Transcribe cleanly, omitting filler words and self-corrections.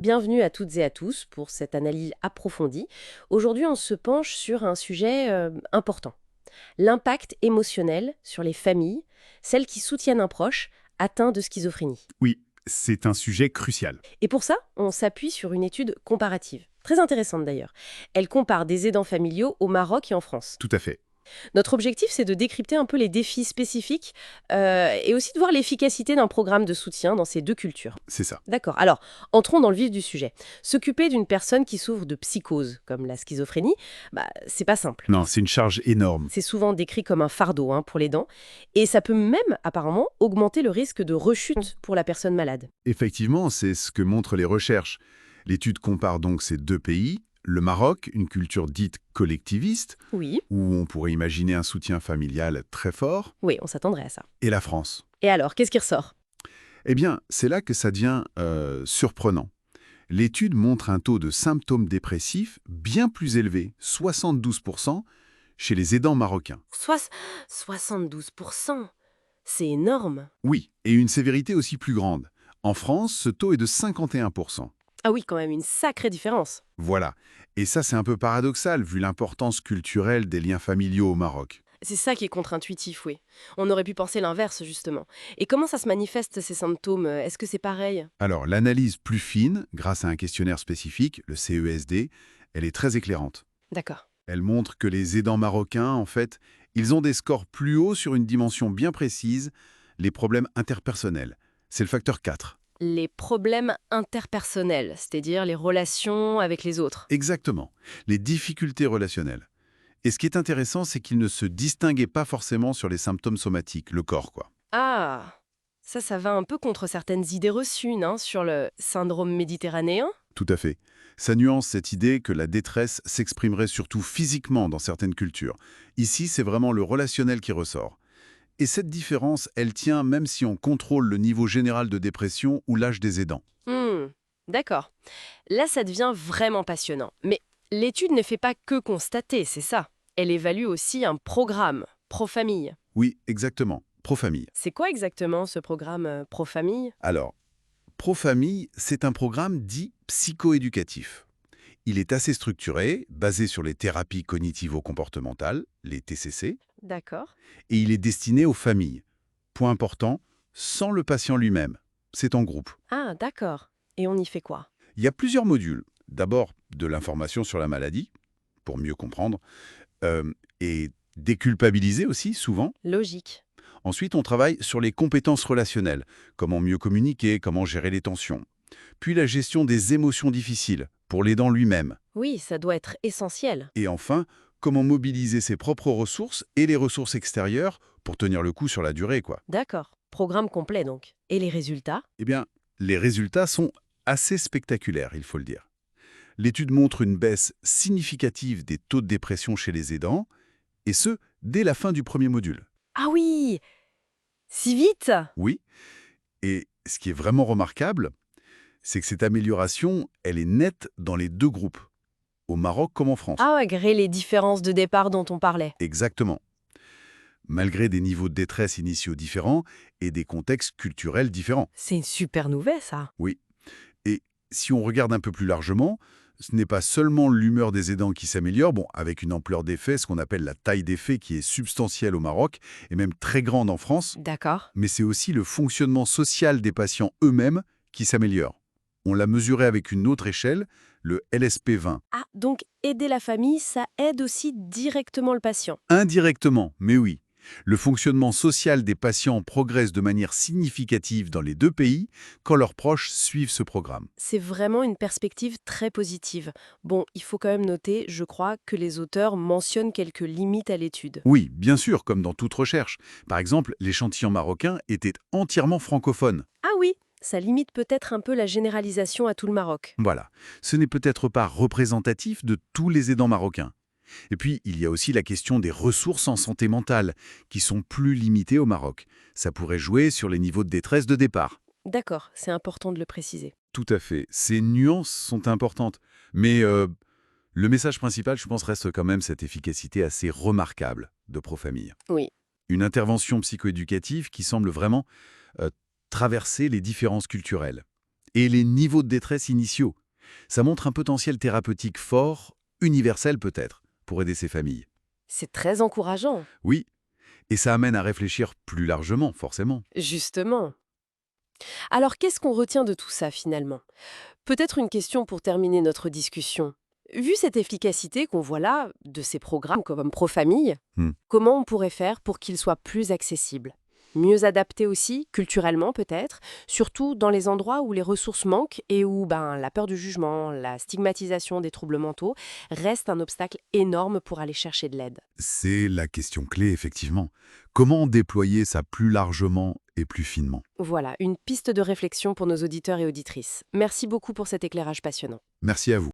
Bienvenue à toutes et à tous pour cette analyse approfondie. Aujourd'hui, on se penche sur un sujet important, l'impact émotionnel sur les familles, celles qui soutiennent un proche atteint de schizophrénie. Oui, c'est un sujet crucial. Et pour ça, on s'appuie sur une étude comparative, très intéressante d'ailleurs. Elle compare des aidants familiaux au Maroc et en France. Tout à fait. Notre objectif, c'est de décrypter un peu les défis spécifiques et aussi de voir l'efficacité d'un programme de soutien dans ces deux cultures. C'est ça. D'accord. Alors, entrons dans le vif du sujet. S'occuper d'une personne qui souffre de psychose, comme la schizophrénie, c'est pas simple. Non, c'est une charge énorme. C'est souvent décrit comme un fardeau pour les dents, et ça peut même, apparemment, augmenter le risque de rechute pour la personne malade. Effectivement, c'est ce que montrent les recherches. L'étude compare donc ces deux pays, le Maroc, une culture dite collectiviste, Oui, où on pourrait imaginer un soutien familial très fort, oui, on s'attendrait à ça. et la France. Et alors, qu'est-ce qui ressort? Eh bien, c'est là que ça devient surprenant. L'étude montre un taux de symptômes dépressifs bien plus élevé, 72%, chez les aidants marocains. 72%. C'est énorme. Oui, et une sévérité aussi plus grande. En France, ce taux est de 51%. Ah oui, quand même, une sacrée différence. Voilà. Et ça, c'est un peu paradoxal, vu l'importance culturelle des liens familiaux au Maroc. C'est ça qui est contre-intuitif, oui. On aurait pu penser l'inverse, justement. Et comment ça se manifeste, ces symptômes? Est-ce que c'est pareil? Alors, l'analyse plus fine, grâce à un questionnaire spécifique, le CESD, elle est très éclairante. D'accord. Elle montre que les aidants marocains, en fait, ils ont des scores plus hauts sur une dimension bien précise, les problèmes interpersonnels. C'est le facteur 4. Les problèmes interpersonnels, c'est-à-dire les relations avec les autres. Exactement. Les difficultés relationnelles. Et ce qui est intéressant, c'est qu'ils ne se distinguaient pas forcément sur les symptômes somatiques, le corps, quoi. Ah, ça va un peu contre certaines idées reçues, non, sur le syndrome méditerranéen? Tout à fait. Ça nuance cette idée que la détresse s'exprimerait surtout physiquement dans certaines cultures. Ici, c'est vraiment le relationnel qui ressort. Et cette différence, elle tient même si on contrôle le niveau général de dépression ou l'âge des aidants. Hmm, d'accord. Là, ça devient vraiment passionnant. Mais l'étude ne fait pas que constater, c'est ça. Elle évalue aussi un programme, pro-famille. Oui, exactement. Pro-famille. C'est quoi exactement ce programme pro-famille? Alors, Pro-famille, c'est un programme dit psychoéducatif. Il est assez structuré, basé sur les thérapies cognitivo-comportementales, les TCC, D'accord. et il est destiné aux familles. Point important, sans le patient lui-même. C'est en groupe. Ah, d'accord. Et on y fait quoi? Il y a plusieurs modules. D'abord, de l'information sur la maladie, pour mieux comprendre, et déculpabiliser aussi, souvent. Logique. Ensuite, on travaille sur les compétences relationnelles, comment mieux communiquer, comment gérer les tensions. Puis la gestion des émotions difficiles, pour l'aidant lui-même. Oui, ça doit être essentiel. Et enfin, comment mobiliser ses propres ressources et les ressources extérieures pour tenir le coup sur la durée, quoi. D'accord. Programme complet donc. Et les résultats? Eh bien, les résultats sont assez spectaculaires, il faut le dire. L'étude montre une baisse significative des taux de dépression chez les aidants, et ce, dès la fin du premier module. Ah oui! Si vite? Oui, et ce qui est vraiment remarquable, c'est que cette amélioration, elle est nette dans les deux groupes, au Maroc comme en France. Ah, malgré les différences de départ dont on parlait. Exactement. Malgré des niveaux de détresse initiaux différents et des contextes culturels différents. C'est une super nouvelle, ça. Oui. Et si on regarde un peu plus largement, ce n'est pas seulement l'humeur des aidants qui s'améliore, bon, avec une ampleur d'effet, ce qu'on appelle la taille d'effet qui est substantielle au Maroc et même très grande en France, D'accord. mais c'est aussi le fonctionnement social des patients eux-mêmes qui s'améliore. On l'a mesuré avec une autre échelle, le LSP20. Ah, donc aider la famille, ça aide aussi directement le patient. Indirectement, mais oui. Le fonctionnement social des patients progresse de manière significative dans les deux pays quand leurs proches suivent ce programme. C'est vraiment une perspective très positive. Bon, il faut quand même noter, je crois, que les auteurs mentionnent quelques limites à l'étude. Oui, bien sûr, comme dans toute recherche. Par exemple, l'échantillon marocain était entièrement francophone. Ah oui, ça limite peut-être un peu la généralisation à tout le Maroc. Voilà. Ce n'est peut-être pas représentatif de tous les aidants marocains. Et puis, il y a aussi la question des ressources en santé mentale, qui sont plus limitées au Maroc. Ça pourrait jouer sur les niveaux de détresse de départ. D'accord, c'est important de le préciser. Tout à fait. Ces nuances sont importantes. Mais le message principal, je pense, reste quand même cette efficacité assez remarquable de Profamille. Oui. Une intervention psychoéducative qui semble vraiment euh, traverser les différences culturelles. Et les niveaux de détresse initiaux. Ça montre un potentiel thérapeutique fort, universel peut-être, pour aider ces familles. C'est très encourageant. Oui, et ça amène à réfléchir plus largement, forcément. Justement. Alors, qu'est-ce qu'on retient de tout ça finalement? Peut-être une question pour terminer notre discussion. Vu cette efficacité qu'on voit là, de ces programmes comme Pro-Famille, Hmm. comment on pourrait faire pour qu'ils soient plus accessibles? Mieux adaptés aussi, culturellement peut-être, surtout dans les endroits où les ressources manquent et où la peur du jugement, la stigmatisation des troubles mentaux reste un obstacle énorme pour aller chercher de l'aide. C'est la question clé, effectivement. Comment déployer ça plus largement et plus finement? Voilà, une piste de réflexion pour nos auditeurs et auditrices. Merci beaucoup pour cet éclairage passionnant. Merci à vous.